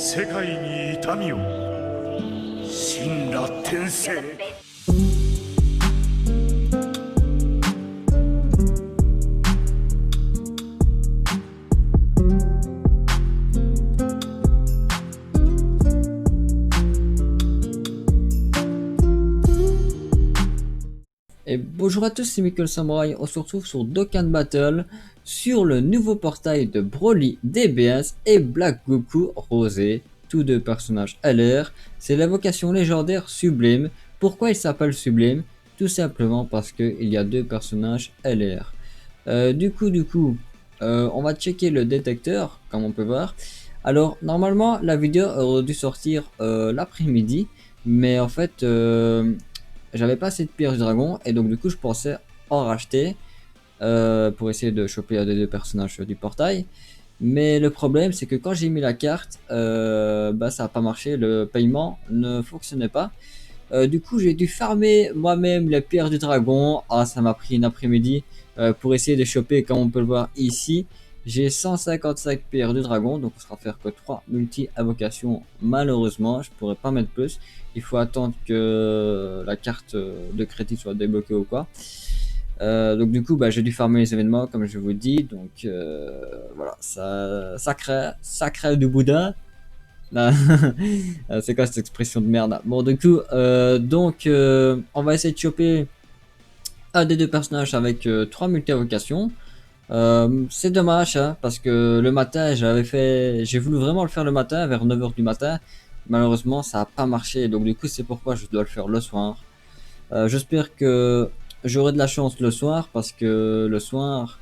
世界に痛みを神羅転生。Et bonjour à tous, c'est Michael Samurai, on se retrouve sur Dokkan Battle sur le nouveau portail de Broly DBS et Black Goku Rosé, tous deux personnages LR. C'est l'invocation légendaire Sublime. Pourquoi il s'appelle Sublime? Tout simplement parce qu'il y a deux personnages LR. Du coup, on va checker le détecteur, comme on peut voir. Alors normalement la vidéo aurait dû sortir l'après-midi, mais en fait j'avais pas assez de pierres du dragon et donc du coup je pensais en racheter pour essayer de choper un des deux personnages du portail. Mais le problème c'est que quand j'ai mis la carte, ça n'a pas marché, le paiement ne fonctionnait pas. Du coup j'ai dû farmer moi-même les pierres du dragon. Ah, ça m'a pris une après-midi pour essayer de choper, comme on peut le voir ici. J'ai 155 pierres du dragon, donc on sera faire que 3 multi-invocations. Malheureusement, je pourrais pas mettre plus. Il faut attendre que la carte de crédit soit débloquée ou quoi. Donc du coup, j'ai dû farmer les événements, comme je vous dis. Donc voilà, ça crée du boudin. C'est quoi cette expression de merde? Bon, du coup, on va essayer de choper un des deux personnages avec 3 multi-invocations. C'est dommage hein, parce que le matin j'ai voulu vraiment le faire le matin vers 9h du matin. Malheureusement ça a pas marché, donc du coup c'est pourquoi je dois le faire le soir. J'espère que j'aurai de la chance le soir, parce que le soir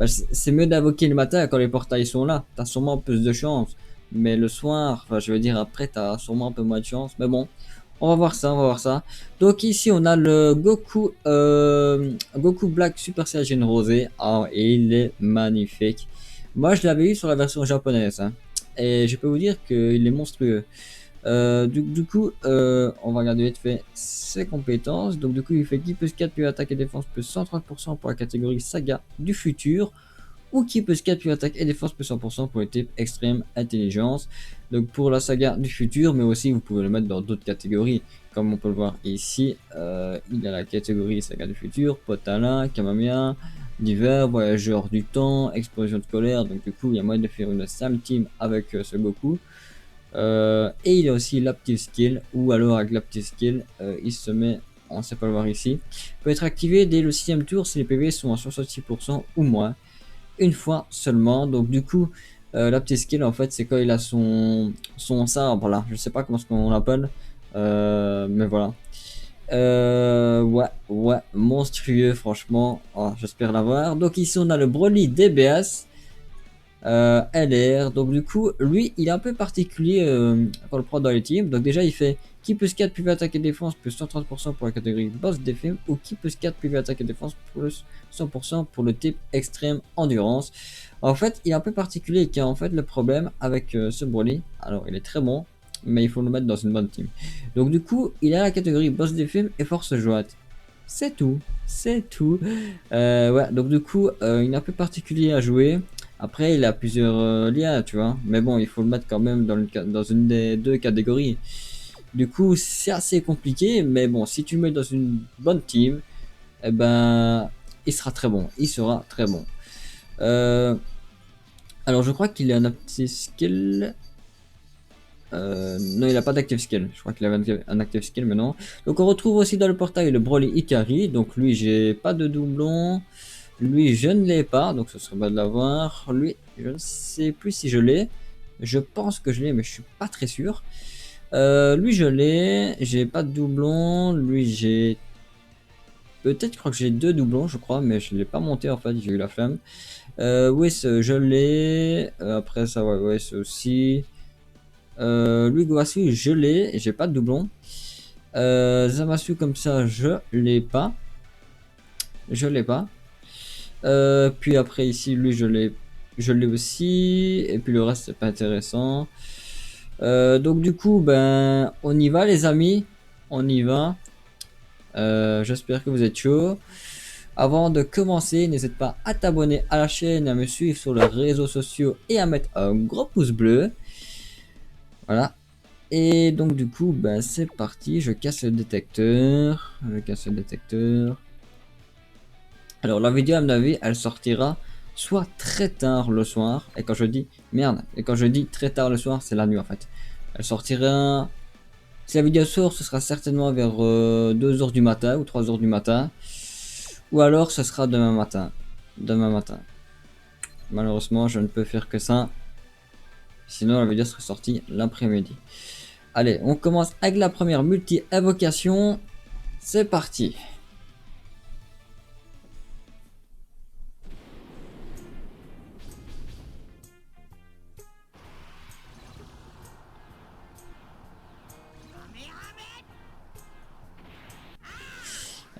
c'est mieux d'invoquer le matin quand les portails sont là, t'as sûrement plus de chance. Mais le soir, je veux dire après, t'as sûrement un peu moins de chance, mais bon, on va voir ça. Donc ici on a le Goku Black Super Saiyan Rosé. Ah, et il est magnifique. Moi je l'avais eu sur la version japonaise hein, et je peux vous dire qu'il est monstrueux. Du coup on va regarder vite fait ses compétences. Donc du coup il fait qui plus 4 plus attaque et défense plus 130% pour la catégorie saga du futur, ou qui peut 4 plus attaque et défense plus 100% pour le type extrême intelligence. Donc pour la saga du futur, mais aussi vous pouvez le mettre dans d'autres catégories, comme on peut le voir ici. Il y a la catégorie saga du futur, Potalin, Kamamia, divers, voyageur du temps, explosion de colère. Donc du coup il y a moyen de faire une Sam Team avec ce Goku. Et il y a aussi l'Active Skill, ou alors avec l'Active Skill il se met, on ne sait pas le voir ici, peut être activé dès le 6ème tour si les PV sont à 66% ou moins, une fois seulement. Donc du coup la petite skill en fait c'est quand il a son sabre là, je sais pas comment on l'appelle, mais voilà. Ouais, monstrueux franchement. Oh, j'espère l'avoir. Donc ici on a le Broly DBS LR. Donc du coup lui il est un peu particulier quand on le prend dans les teams. Donc déjà il fait qui plus 4 plus attaque et défense plus 130% pour la catégorie boss défi, ou qui plus 4 plus attaque et défense plus 100% pour le type extrême endurance. En fait il est un peu particulier, car en fait le problème avec ce Broly, alors il est très bon mais il faut le mettre dans une bonne team. Donc du coup il a la catégorie boss défi et force jointe. C'est tout. Ouais, donc du coup il est un peu particulier à jouer. Après il a plusieurs liens tu vois, mais bon il faut le mettre quand même dans une des deux catégories. Du coup c'est assez compliqué, mais bon si tu le mets dans une bonne team, eh ben il sera très bon, alors je crois qu'il a un active skill. Non il a pas d'active skill, je crois qu'il avait un active skill mais non. Donc on retrouve aussi dans le portail le Broly Ikari. Donc lui j'ai pas de doublon. Lui je ne l'ai pas, donc ce serait pas de l'avoir. Lui je ne sais plus si je l'ai. Je pense que je l'ai mais je suis pas très sûr. Lui je l'ai, j'ai pas de doublon. Lui j'ai peut-être, je crois que j'ai 2 doublons je crois, mais je l'ai pas monté en fait, j'ai eu la flemme. Oui je l'ai. Après ça ouais c'est aussi. Lui Goasu je l'ai, j'ai pas de doublon. Zamasu comme ça je l'ai pas. Puis après ici lui je l'ai aussi, et puis le reste c'est pas intéressant. Donc du coup on y va les amis, on y va. J'espère que vous êtes chaud. Avant de commencer, n'hésite pas à t'abonner à la chaîne, à me suivre sur les réseaux sociaux et à mettre un gros pouce bleu. Voilà. Et donc du coup, bah, c'est parti, je casse le détecteur. Je casse le détecteur. Alors la vidéo à mon avis, elle sortira soit très tard le soir. Et quand je dis merde, et quand je dis très tard le soir, c'est la nuit en fait. Elle sortira. Si la vidéo sort, ce sera certainement vers 2h du matin ou 3h du matin. Ou alors ce sera demain matin. Demain matin. Malheureusement, je ne peux faire que ça. Sinon, la vidéo serait sortie l'après-midi. Allez, on commence avec la première multi-invocation. C'est parti.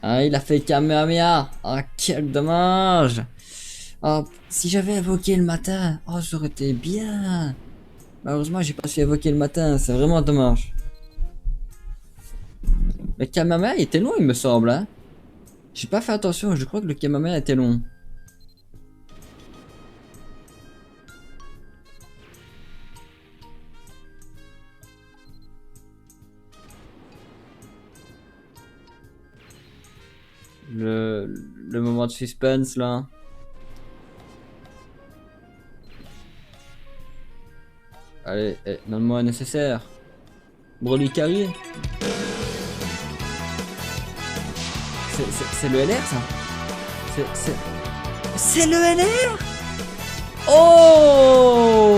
Ah, il a fait Kamehameha. Ah, quel dommage. Ah, si j'avais invoqué le matin, oh, ça aurait été bien. Malheureusement, j'ai pas su évoquer le matin, c'est vraiment dommage. Le Kamehameha était long, il me semble, hein. J'ai pas fait attention, je crois que le Kamehameha était long. Le moment de suspense, là. Allez, donne-moi un nécessaire. Broly carré. C'est le LR, ça. C'est le LR. Oh,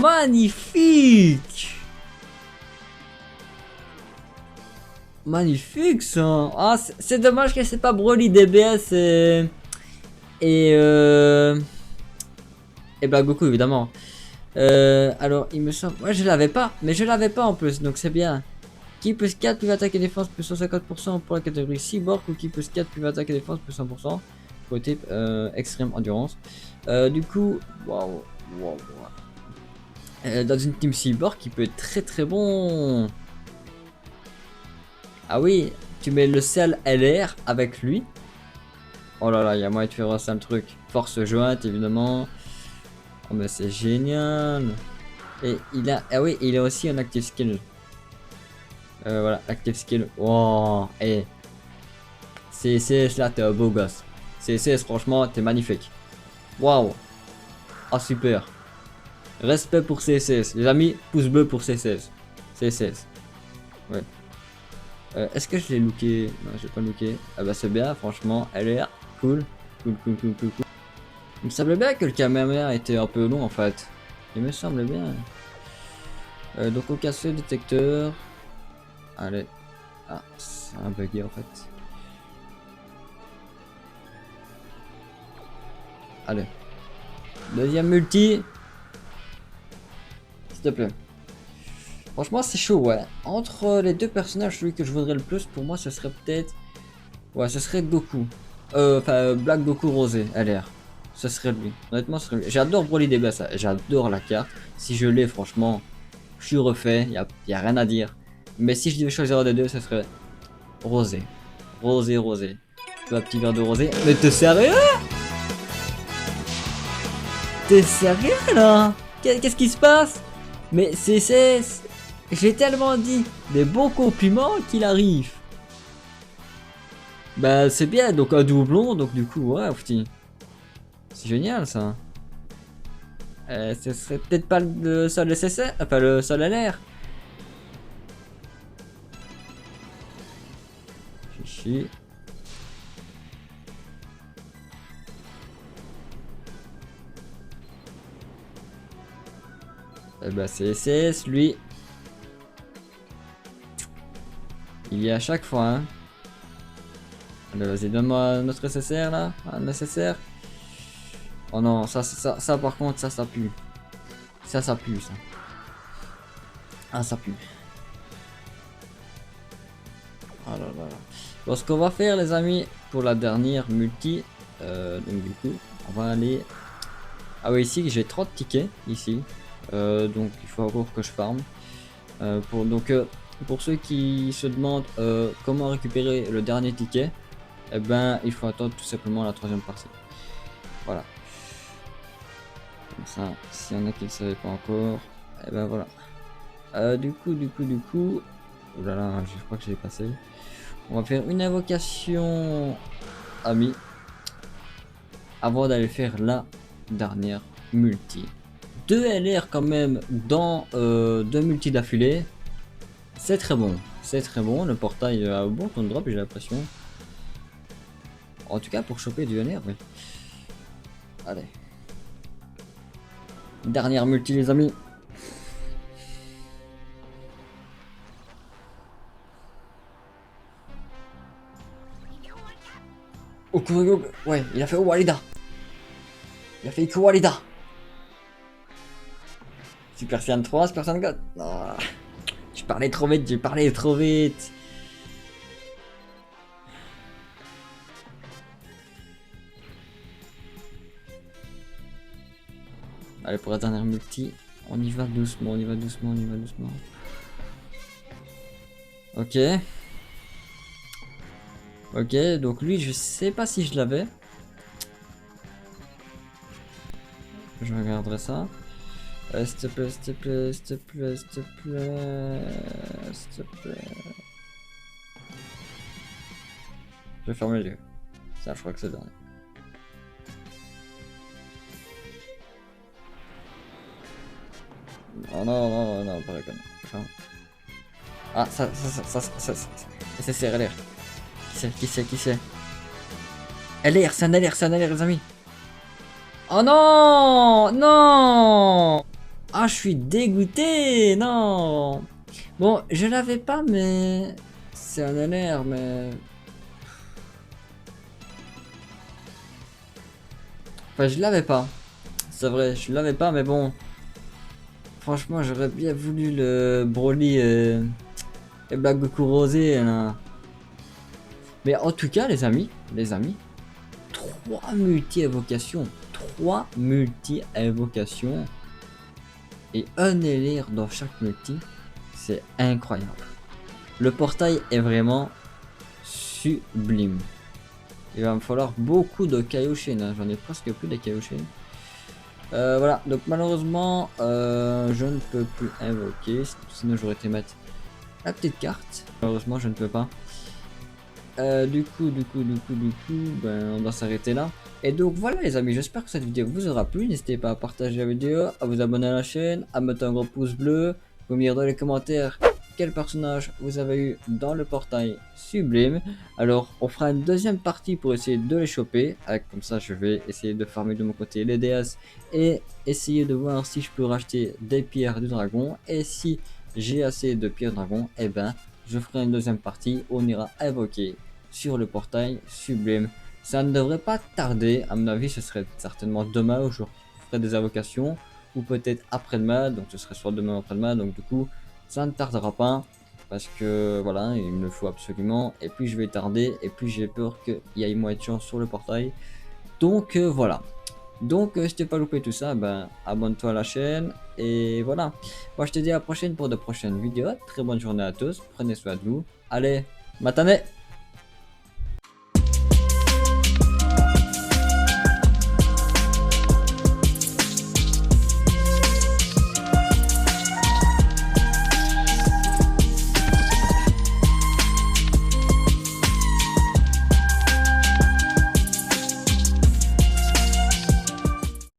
magnifique. Magnifique ça. Ah, c'est dommage que c'est pas Broly DBS et Black Goku évidemment. Alors il me semble, moi je l'avais pas, mais je l'avais pas en plus, donc c'est bien. Qui plus 4 plus attaque et défense plus 150% pour la catégorie cyborg ou qui plus 4 plus attaque et défense plus 100% pour le type extrême endurance. Du coup, waouh. Dans une team cyborg qui peut être très très bon. Ah oui, tu mets le sel LR avec lui. Oh là là, il y a moyen de faire ça le truc. Force jointe évidemment. Oh mais c'est génial. Et il a, ah oui, il a aussi un active skill. Voilà, active skill. Oh, et CSS là, t'es un beau gosse. CSS, franchement, t'es magnifique. Waouh. Ah super. Respect pour CSS. Les amis, pouce bleu pour CSS. CSS. Ouais. Est-ce que je l'ai looké? Non, j'ai pas looké. Ah bah c'est bien, franchement, elle est cool. Cool. Il me semblait bien que le Kamehameha était un peu long en fait. Il me semblait bien. Donc on casse le détecteur. Allez. Ah, c'est un bugué en fait. Allez. Deuxième multi. S'il te plaît. Franchement, c'est chaud, ouais. Entre les deux personnages, celui que je voudrais le plus, pour moi, ce serait peut-être... Ouais, ce serait Goku. Enfin, Black Goku Rosé, LR. Ce serait lui. Honnêtement, ce serait lui. J'adore Broly DBS, j'adore la carte. Si je l'ai, franchement, je suis refait, y a rien à dire. Mais si je devais choisir un des deux, ce serait Rosé. Rosé. Tu vois, petit verre de rosé. Mais t'es sérieux? T'es sérieux, là? Qu'est-ce qui se passe? Mais c'est... J'ai tellement dit des bons compliments qu'il arrive. Bah c'est bien, donc un doublon, donc du coup, ouais, petit. C'est génial ça. Ce serait peut-être pas le seul nécessaire, enfin le seul LR. Chichi. Eh bah c'est SS, lui. Il y a à chaque fois, hein. Allez, vas-y, donne-moi notre nécessaire là. Un nécessaire. Oh non, ça par contre, ça pue. Ça pue, ça. Ah, ça pue. Oh là là. Bon, ce qu'on va faire, les amis, pour la dernière multi, donc du coup, on va aller... Ah oui, ici, j'ai 30 tickets, ici. Donc, il faut encore que je farme. Pour ceux qui se demandent comment récupérer le dernier ticket, eh ben, il faut attendre tout simplement la troisième partie. Voilà. Comme ça, s'il y en a qui ne savaient pas encore, eh ben voilà. Du coup. Oh là là, je crois que j'ai passé. On va faire une invocation ami avant d'aller faire la dernière multi. 2 LR quand même dans 2 multi d'affilée. C'est très bon. C'est très bon. Le portail a un bon ton de drop, j'ai l'impression. En tout cas, pour choper du LR, oui. Allez. Dernière multi, les amis. Okuruyo, ouais, il a fait Walida. Il a fait Walida. Super Saiyan 3, Super Saiyan 4. Non. J'ai parlé trop vite, j'ai parlé trop vite. Allez, pour la dernière multi, on y va doucement, on y va doucement, on y va doucement. Ok. Ok, donc lui, je sais pas si je l'avais. Je regarderai ça. S'il te plaît, s'il te plaît, s'il te plaît, s'il te plaît, s'il te plaît. Je vais fermer les yeux. Ça, je crois que c'est le dernier. Oh non, non, non, pas comme. Ah, ça, c'est LR. Qui c'est LR, c'est un LR, c'est un LR, les amis. Oh non, non. Ah, je suis dégoûté, non. Bon, je l'avais pas, mais c'est un LR, mais. Enfin, je l'avais pas. C'est vrai, je l'avais pas, mais bon. Franchement, j'aurais bien voulu le Broly et Black Goku Rosé, là. Mais en tout cas, les amis, 3 multi-invocations. 3 multi-invocations. Et un LR dans chaque multi. C'est incroyable. Le portail est vraiment sublime. Il va me falloir beaucoup de Kaioshin, hein. J'en ai presque plus de Kaioshin. Voilà, donc malheureusement, je ne peux plus invoquer, sinon j'aurais été mettre la petite carte. Malheureusement, je ne peux pas. Du coup, ben, on va s'arrêter là. Et donc voilà les amis, j'espère que cette vidéo vous aura plu. N'hésitez pas à partager la vidéo, à vous abonner à la chaîne, à mettre un gros pouce bleu. Vous me dire dans les commentaires quel personnage vous avez eu dans le portail sublime. Alors on fera une deuxième partie pour essayer de les choper. Comme ça je vais essayer de farmer de mon côté les DS et essayer de voir si je peux racheter des pierres du dragon. Et si j'ai assez de pierres dragon, et ben je ferai une deuxième partie où on ira invoquer sur le portail sublime. Ça ne devrait pas tarder, à mon avis ce serait certainement demain où je ferai des invocations, ou peut-être après-demain, donc ce serait soit demain ou après-demain, donc du coup ça ne tardera pas, parce que voilà, il me le faut absolument, et plus je vais tarder, et plus j'ai peur qu'il y ait moins de chance sur le portail, donc voilà. Donc si t'es pas loupé tout ça, ben abonne-toi à la chaîne, et voilà. Moi je te dis à la prochaine pour de prochaines vidéos, très bonne journée à tous, prenez soin de vous, allez, matane!